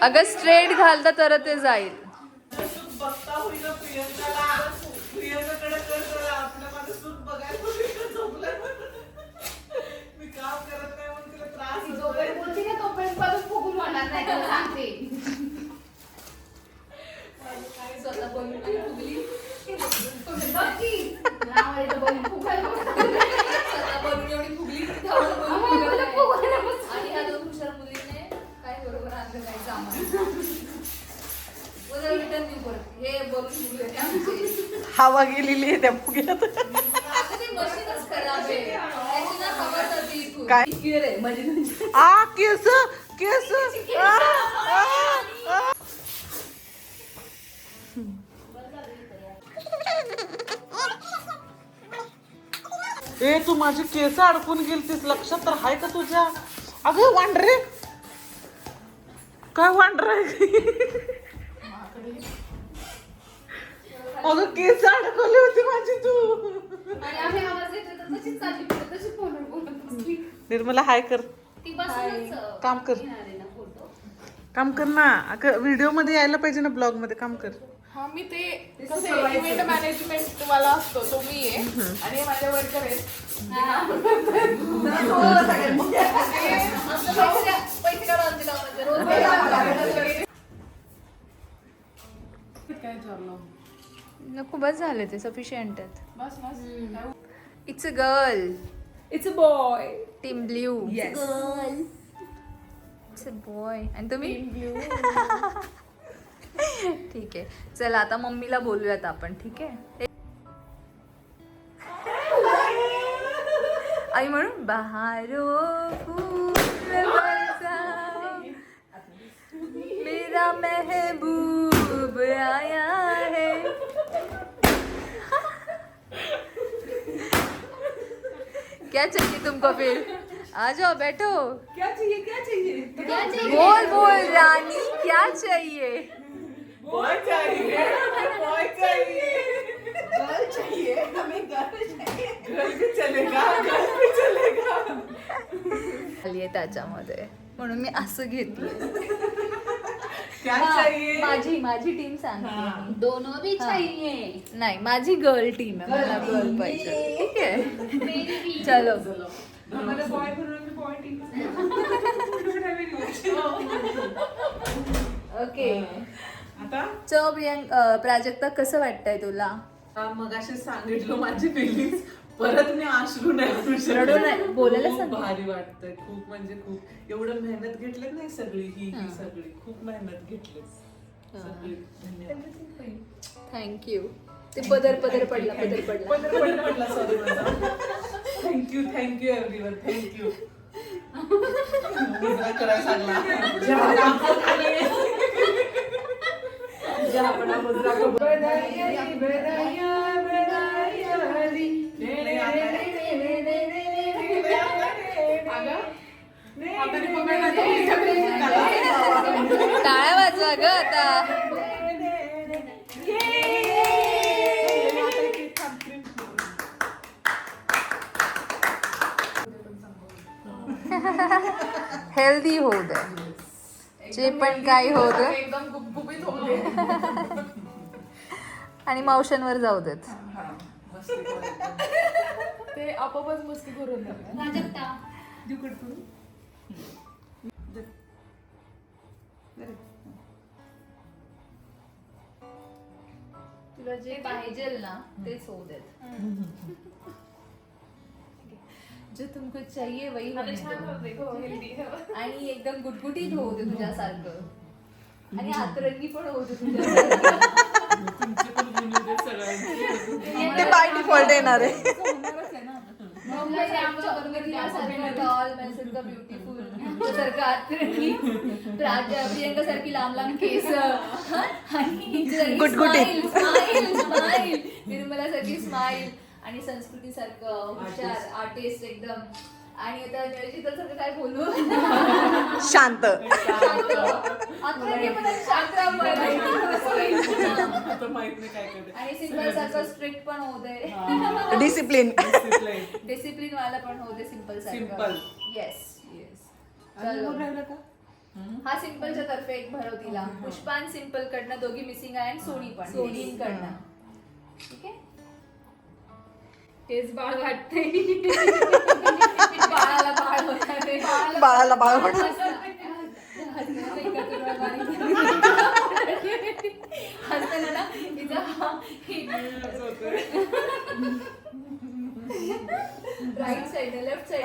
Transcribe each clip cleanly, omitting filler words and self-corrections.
अगं स्ट्रेट घालता तर ते जाईल. हवा गेलेली आहे त्या फुग्यात. काय केस केस ए तू माझी केस अडकून गेलतीस लक्षात तर हाय का तुझ्या? अगं वांढरे काय वांढर अगं केस अडकवली होती माझी तू. निर्मला हाय कर काम कर काम कर ना. अगं व्हिडिओ मध्ये यायला पाहिजे ना ब्लॉग मध्ये काम कर. हा मी ते इव्हेंट मॅनेजमेंट वाला असतो तो मी आहे आणि माझ्या वर्कर आहेत. नको बस झाले ते सफिशियंट आहेत. बस बस. It's a girl. It's a boy. Team blue. Yes. It's a boy. आणि तुम्ही ठीक आहे चला आता मम्मीला बोलूयात आपण. ठीक आहे आई म्हणून बहारो फूल बरसा मेरा महबूब आया है. क्या चाहिए तुमको फिर? आ जाओ बैठो. क्या चाहिए क्या चाहिए क्या चाहिए? बोल बोल रानी क्या चाहिए? बॉय चाहिए बॉय चाहिए गर्ल चाहिए हमें गर्ल चाहिए. गर्ल भी चलेगा गर्ल भी चलेगा. आलीये त्याच्यामध्ये म्हणून मी असं घेतलं. क्या चाहिए माझी टीम सांगते. दोनों भी चाहिए. नाही माझी गर्ल टीम आहे. मला गर्ल पाहिजे. ठीक आहे चलो. हमारा बॉय बनूंगी बॉय टीम. ओके आता चल प्राजक्ता कसं वाटतंय तुला? मगाशी सांगितलं माझी फिलिंग्स परत मी अश्रू नाही करू शकत. रडू नाही, बोलायला खूप सांग. भारी वाटतंय खूप म्हणजे खूप. एवढं मेहनत घेतली नाही सगळी ही सगळी खूप मेहनत घेतली सगळी. धन्यवाद. थँक्यू. ते पदर पडला पडला सॉरी माझा. Thank you everyone thank you. मुजरा करायला सांगला. टाळ्या वाजवा ग आता. हेल्दी होऊ दे जे पण काही होऊ दे. एकदम गुबगुबीत होते. आणि मावशांवर जाऊ देत. ते आपोआपच मस्ती करून प्राजक्ता तुला जे पाहिजे ना तेच होऊ देत. जो तुमको चाहिए वही होने दो. आणि एकदम गुटगुटीत होऊ दे तुझ्यासारखं. आणि आतरंगी पण होऊ दे तुझ्यासारखं. ते बाय डिफॉल्ट येणार आहे. आमच्या बरोबर टॉल माझ्यासारखं ब्युटिफुल तुझ्यासारखं आतरंगी प्रियंका सारखी लांब लांब केस आणि गुटगुटीत. स्माईल निर्मला सारखी स्माईल आणि संस्कृती सारखं हुशार आर्टिस्ट एकदम. आणि आता नियोजित सारखं काय बोलू. शांत आतरंगी पण शांत आणि सिंपल सारखं स्ट्रिक्ट पण होऊ दे. डिसिप्लिन डिसिप्लिन वाला पण होऊ दे. Simple simple. Yes yes. चलो हा सिम्पलच्या तर्फे एक भरव तिला. पुष्पान सिम्पल कडनं दोघी मिसिंग आहे आणि सोनी पण सोनी कडनं. ठीक आहे. तेच बाळ वाटतंय. बाळाला बाळ होणार आहे. बाळाला बाळ होणार. हसताना ना तिचा राईट साइड लेफ्ट साइड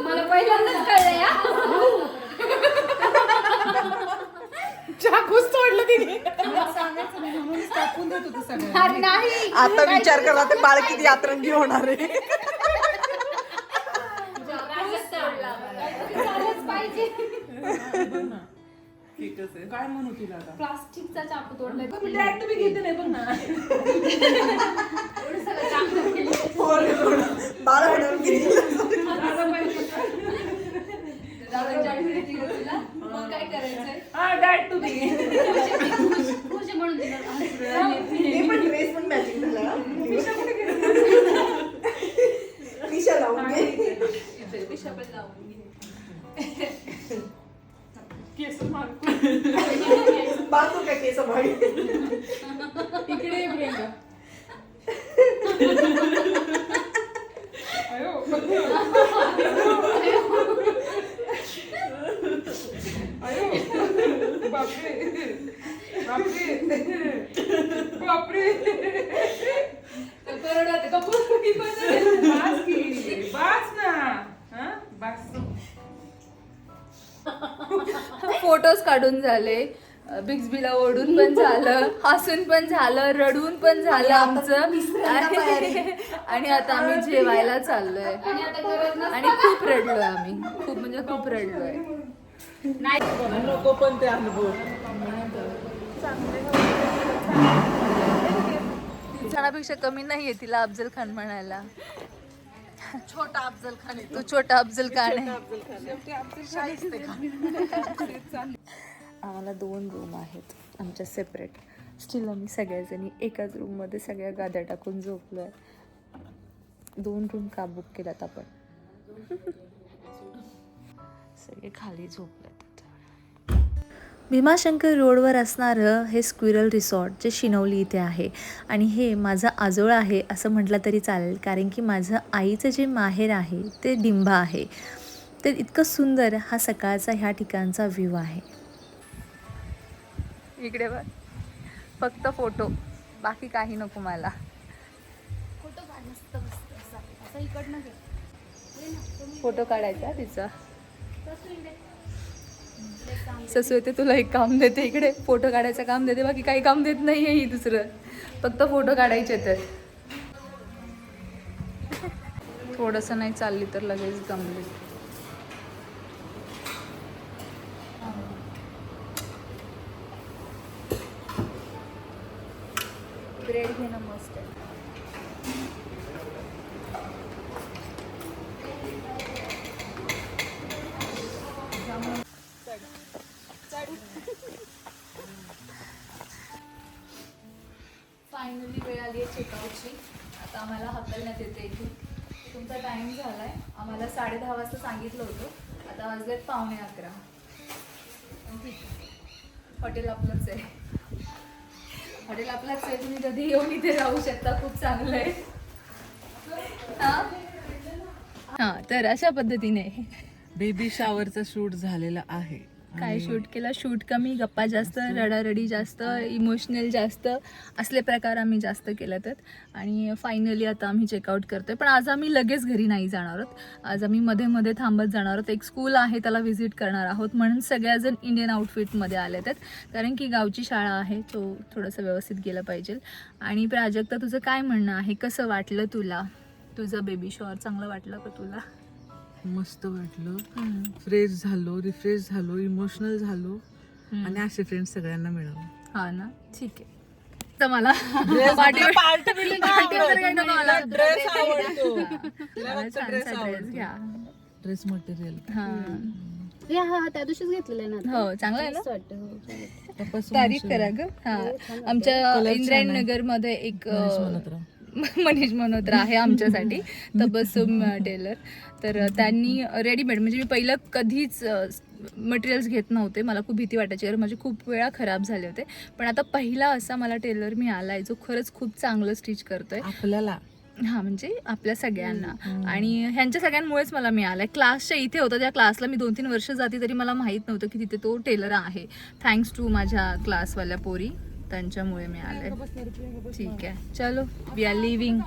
मला पहिल्यांदाच कळलं या. चाकूच तोडलं तिने. अरे नाही. आता विचार करा ते बाळ किती यात्रंगी होणार आहे. झालंच पाहिजे. काय म्हणू तिला आता? प्लास्टिकचा चाकू तोडलाय. Direct मी घेते नाही बघ ना. बाळ होणार किती. मग काय करायचंय. हा डायट तू घे. खुश म्हणून दिलं. ते पण ड्रेस पण मॅचिंग झाला. निशा लावून घे. पिशा पण लावून घे. केस मार. बाजू काय केस भाई. इकडे ये प्रियंका. अयो. अयो. बापरे. बापरे. बापरे. बास की. बास ना. हा? बास. फोटोज काढून झाले. बिग्सबीला ओढून पण झालं, हसून पण झालं, रडून पण झालं आमचं. आणि आता आम्ही जेवायला चाललोय आणि खूप रडलोय आम्ही. खूप म्हणजे खूप रडलोय. नको पण ते अनुभव. छानापेक्षा कमी नाहीये तिला अफजल खान म्हणायला. छोटा अफजल खान आहे. तू छोटा अफजल खान आहे. आम्हाला 2 रूम आहेत आमच्या सेपरेट. स्टील आम्ही सगळ्याजणी एकाच रूममध्ये सगळ्या गाद्या टाकून झोपलो आहे. 2 रूम का बुक केल्यात आपण. सगळे खाली झोपलेत. भीमाशंकर रोडवर असणारं हे स्क्विरल रिसॉर्ट जे शिनवली इथे आहे. आणि हे माझं आजोळ आहे असं म्हटलं तरी चालेल, कारण की माझं आईचं जे माहेर आहे ते डिंभा आहे. तर इतकं सुंदर हा सकाळचा ह्या ठिकाणचा व्ह्यू आहे. इकडे बघ, फक्त फोटो, बाकी काही नको मला. फोटो काढ मस्त मस्त असा इकडनं घे. फोटो काढायचा तिचा. ससू येते तुला एक काम देते, इकडे फोटो काढायचं काम देते, बाकी काही काम देत नाही आहे ही दुसरं, फक्त फोटो काढायचे. तर थोडंसं नाही चालली तर लगेच दमली. ब्रेड घेणं मस्त आहे. फायनली वेळ आली आहे चेकआउटची. आता आम्हाला हकलण्यात येते इथून. तुमचा टाईम झाला आहे. आम्हाला 10:30 वाजता सांगितलं होतं, आता वाजलेत 11:45. हॉटेल आपलंच आहे. हॉटेल आपलंच आहे. तुम्ही कधी येऊन इथे राहू शकता. खूप चांगलं आहे. हां, तर अशा पद्धतीने बेबी शॉवरचा शूट झालेला आहे. काय शूट केला. शूट कमी, गप्पा जास्त, रडारडी जास्त, इमोशनल जास्त, असले प्रकार आम्ही जास्त केलेत. आणि फायनली आता आम्ही चेकआउट करतोय. पण आज आम्ही लगेच घरी नाही जाणार आहोत. आज आम्ही मध्ये मध्ये थांबत जाणार आहोत. एक स्कूल आहे त्याला व्हिजिट करणार आहोत, म्हणून सगळ्याजण इंडियन आउटफिटमध्ये आलेत आहेत, कारण की गावची शाळा आहे, तो थोडंसं व्यवस्थित गेलं पाहिजे. आणि प्राजक्ता, तुझं काय म्हणणं आहे? कसं वाटलं तुला? तुझं बेबी शॉवर चांगलं वाटलं का तुला? मस्त वाटलं. फ्रेश झालो, रिफ्रेश झालो, इमोशनल झालो. आणि असे फ्रेंड्स सगळ्यांना मिळाले. हा ना, ठीक आहे. तर मला पार्टी वगैरे काही नको मला. ड्रेस आवडतो. मला छानसा ड्रेस घ्या. Dress material. हा हा त्या दिवशीच घेतलेलं आहे ना. हो, चांगलं आहे ना. मस्त वाटतं. हो, चालेल. तारीफ करा ग. हा, आमच्या इंद्रायणनगर मध्ये एक मनीष मल्होत्रा आहे आमच्यासाठी, तबस्सुम टेलर. तर त्यांनी रेडीमेड, म्हणजे मी पहिलं कधीच मटेरियल्स घेत नव्हते, मला खूप भीती वाटायची कारण माझे खूप वेळा खराब झाले होते. पण आता पहिला असा मला टेलर मिळाला आहे जो खरंच खूप चांगलं स्टिच करतोय आपल्याला. हां, म्हणजे आपल्या सगळ्यांना. आणि ह्यांच्या सगळ्यांमुळेच मला मिळालं आहे. क्लासच्या इथे होतं, त्या क्लासला मी 2-3 वर्ष जाते तरी मला माहीत नव्हतं की तिथे तो टेलर आहे. थँक्स टू माझ्या क्लासवाल्या पोरी, त्यांच्यामुळे मिळालं आहे. ठीक आहे, चलो वी आर लिव्हिंग.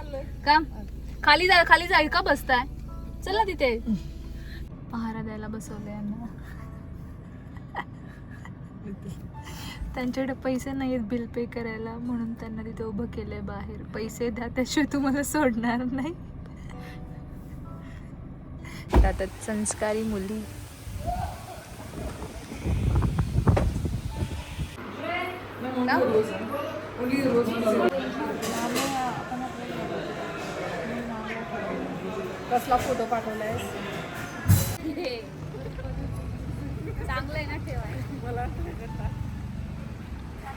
का खाली जा का बसताय? चला तिथे पहारा द्यायला बसवलं यांना. त्यांच्याकडे पैसे नाहीत बिल पे करायला, म्हणून त्यांना तिथे उभं केलंय बाहेर. पैसे द्या, त्याशिवाय तुम्हाला सोडणार नाही. आता संस्कारी मुली. कसला फोटो पाठवलाय? चांगलं आहे ना ठेवायला.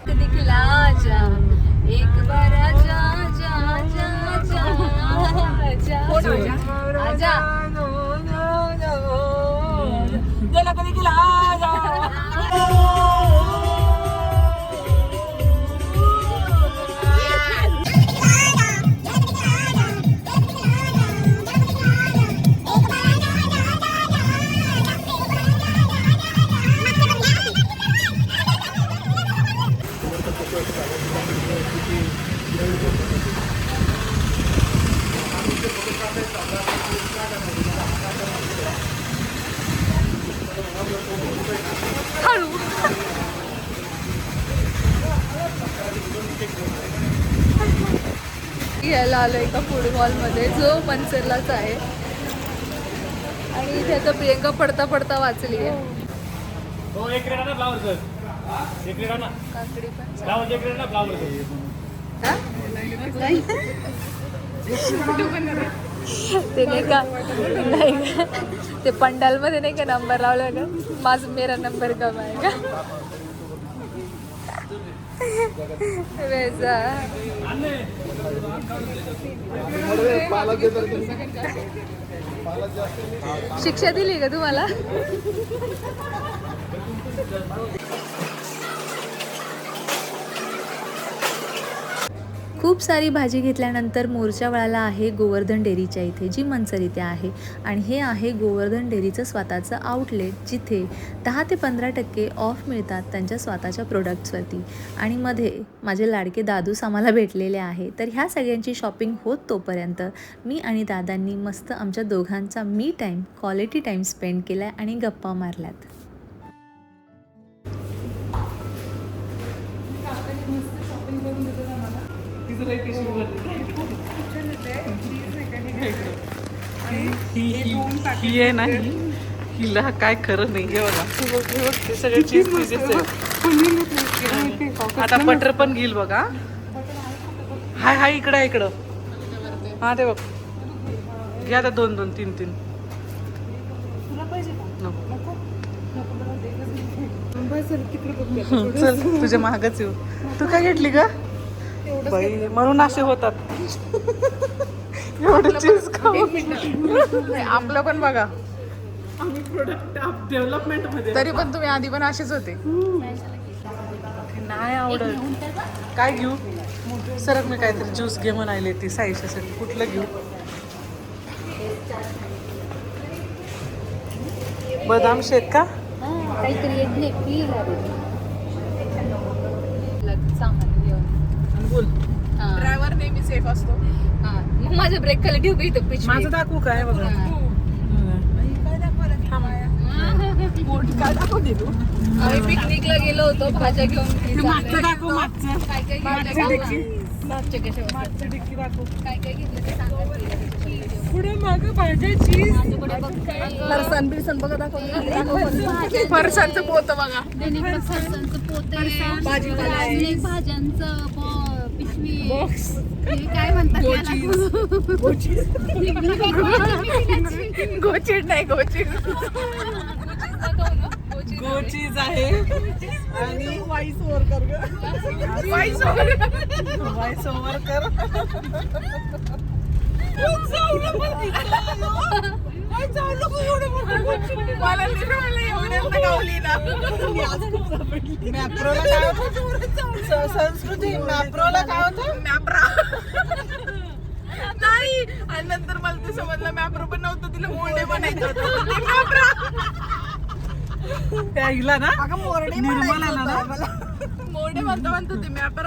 दिखला जा एक बार आजा जा जा जा आजा गेला कधी गेला यायला आलो एका फूड मॉलमध्ये जो मनसरलाच आहे. आणि इथे आता प्रियंका पडता पडता वाचली आहे. काकडी पण हा? ते नाही का, नाही का ते पंडालमध्ये नाही का नंबर लावला का, माझं मेरा नंबर कम आहे का वैसा. शिक्षा दिली का तुम्हाला? खूप सारी भाजी घेतल्यानंतर मोर्चा वळाला आहे गोवर्धन डेअरीच्या इथे, जी मनसर इथे आहे. आणि हे आहे गोवर्धन डेअरीचं स्वतःचं आउटलेट, जिथे 10 ते 15% ऑफ मिळतात त्यांच्या स्वतःच्या प्रोडक्ट्सवरती. आणि मध्ये माझे लाडके दादूस आम्हाला भेटलेले आहे. तर ह्या सगळ्यांची शॉपिंग होत तोपर्यंत मी आणि दादांनी मस्त आमच्या दोघांचा मी टाईम, क्वालिटी टाईम स्पेंड केला आहे आणि गप्पा मारल्यात. ही आहे ना, हिला काय खरं नाही. हे बघा, हे बघ ते सगळे चीज पीसेस आहेत. आता बटर पण घेईल बघा. हाय हाय इकडं आहे, इकडं. हा ते बघ, घ्या आता 2-2, 3-3. चल तुझ्या महागच येऊ. तू काय घेतली का बाई? म्हणून असे होतात एवढं चीज खाऊन. आपलं पण बघा, आम्ही प्रोडक्ट डेव्हलपमेंट मध्ये, तरी पण तुम्ही आधी पण असेच होते. नाही आवडत. काय घेऊ? सरक, मी काहीतरी ज्यूस घे म्हणायले ती साईशासाठी. कुठलं घेऊ? बदाम शेक का? काहीतरी एक नाही सामान घेऊन बोल. ड्रायव्हर नेहमी सेफ असतो. हां, मग माझं ब्रेक खाली ठेवू का इथं पिशवी? माझं दाखवू काय बघा. काय दाखवते तू? आम्ही पिकनिकला गेलो होतो, भाज्या घेऊन. मागचं दाखव, मागचं. काय काय मागचं घेतलं? मागचं डिक्की दाखव. काय काय घेतलं ते सांगा. पुढे मागं भाज्या, चीज, माझ्याकडे बघ काय फरसान बिरसान बघा दाखव. फरसांचं पोत बघा. फरसांचं पोते, भाज्यांचं पिशवी, बॉक्स. हे काय म्हणतात त्याला? गोचीड नाही, गोचीड. दाखव ना. गो चीज आहे आणि वाईस ओव्हर कर वाईस ओव्हर कर मला एवढ्यांना गावली ना मॅप्रोला काय होतं संस्कृती मॅप्रोला काय होतं मॅप्रा नाही आणि नंतर मला ते समजलं मॅप्रो पण नव्हतं तिला मोरडे बनायचं होतं ते मॅप्रा त्या हिला ना अगं मोरडे निर्मलाला ना मोठे म्हणता म्हणतो ते मॅपर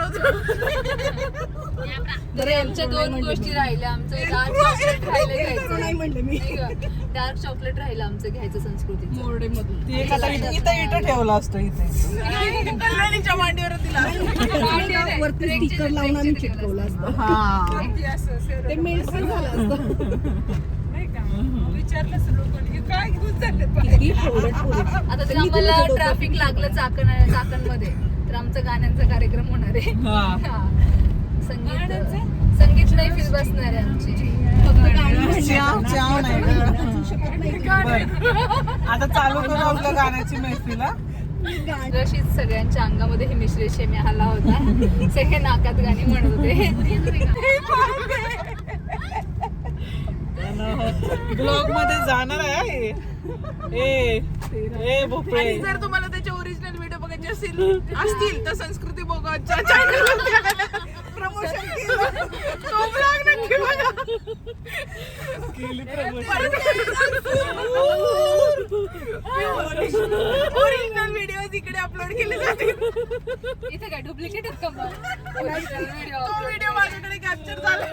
तर आमच्या दोन गोष्टी राहिल्या. आमचं डार्क चॉकलेट राहिलं नाही म्हणले मी घ्यायचं. डार्क चॉकलेट राहिलं आमचं घ्यायचं संस्कृतीचं मोरडे मधून. ते एक आता इथं ठेवलं असतं इथे कल्याणीच्या मांडीवर तिला वरती स्टिकर लावून आम्ही चिटकवलं असतं हा ते मेल्ट झालं असतं किती favorite पोरी. आता जर आम्हाला ट्रॅफिक लागलं चाकणमध्ये तर आमचा गाण्यांचा कार्यक्रम होणार आहे. हा. संगीत नाही फील बसणार आहे आमची. फक्त गाणी च्याव च्याव नाही गं. बरं. आता चालू करू आपल्या गाण्याची मैफिल हा? रशीद सगळ्यांच्या अंगामध्ये हे मिश्रेशे आला होता. सगळे नाकात गाणी म्हणत होते. ब्लॉग मध्ये जाणार आहे ए भोपळे. आणि जर तुम्हाला त्याचे ओरिजिनल व्हिडिओ बघायचे असतील तर संस्कृती बोगाच्या चॅनलवर प्रमोशन केलं तो ब्लॉग नक्की बघा. ओरिजिनल व्हिडिओ इकडे अपलोड केले जातील. इथे काय डुप्लिकेट आहेत का मग? तो व्हिडिओ माझ्याकडे कॅप्चर झाला.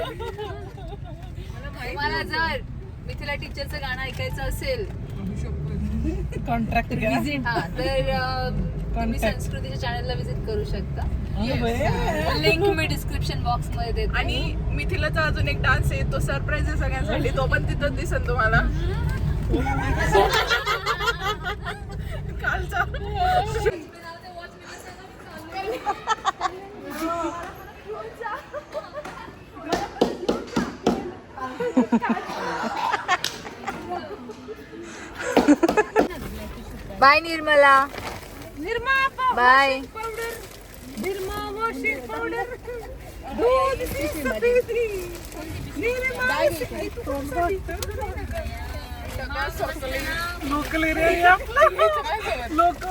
तुम्हाला जर मिथिला टीचरचं गाणं ऐकायचं असेल कॉन्ट्रॅक्ट घ्या. हा तर तुम्ही संस्कृतीच्या चॅनलला विजिट करू शकता. बरं. लिंक मी डिस्क्रिप्शन बॉक्स मध्ये देते. आणि मिथिलाचा अजून एक डान्स आहे तो सरप्राईज आहे सगळ्यांसाठी. तो पण तिथंच दिसेल तुम्हाला कालचा. Bye Nirmala. Bye. Local area आहे आपला. लोक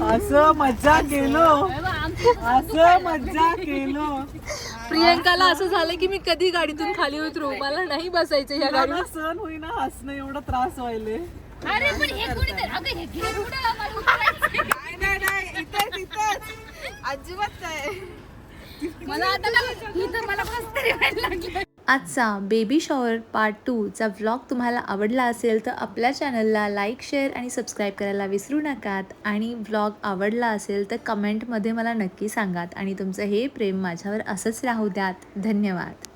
असं मज्जा केलो असं मज्जा केलो. प्रियंकाला असं झालं की मी कधी गाडीतून खाली उतरू, मला नाही बसायचं या गाडीत. मला सण होईना हसणं एवढं त्रास व्हायले. अजिबात नाही. आजचा बेबी शॉवर पार्ट 2 चा व्लॉग तुम्हाला आवडला असेल तर आपल्या चॅनलला लाईक, शेअर आणि सबस्क्राईब करायला विसरू नकात. आणि व्लॉग आवडला असेल तर कमेंटमध्ये मला नक्की सांगात आणि तुमचं हे प्रेम माझ्यावर असंच राहू द्यात. धन्यवाद.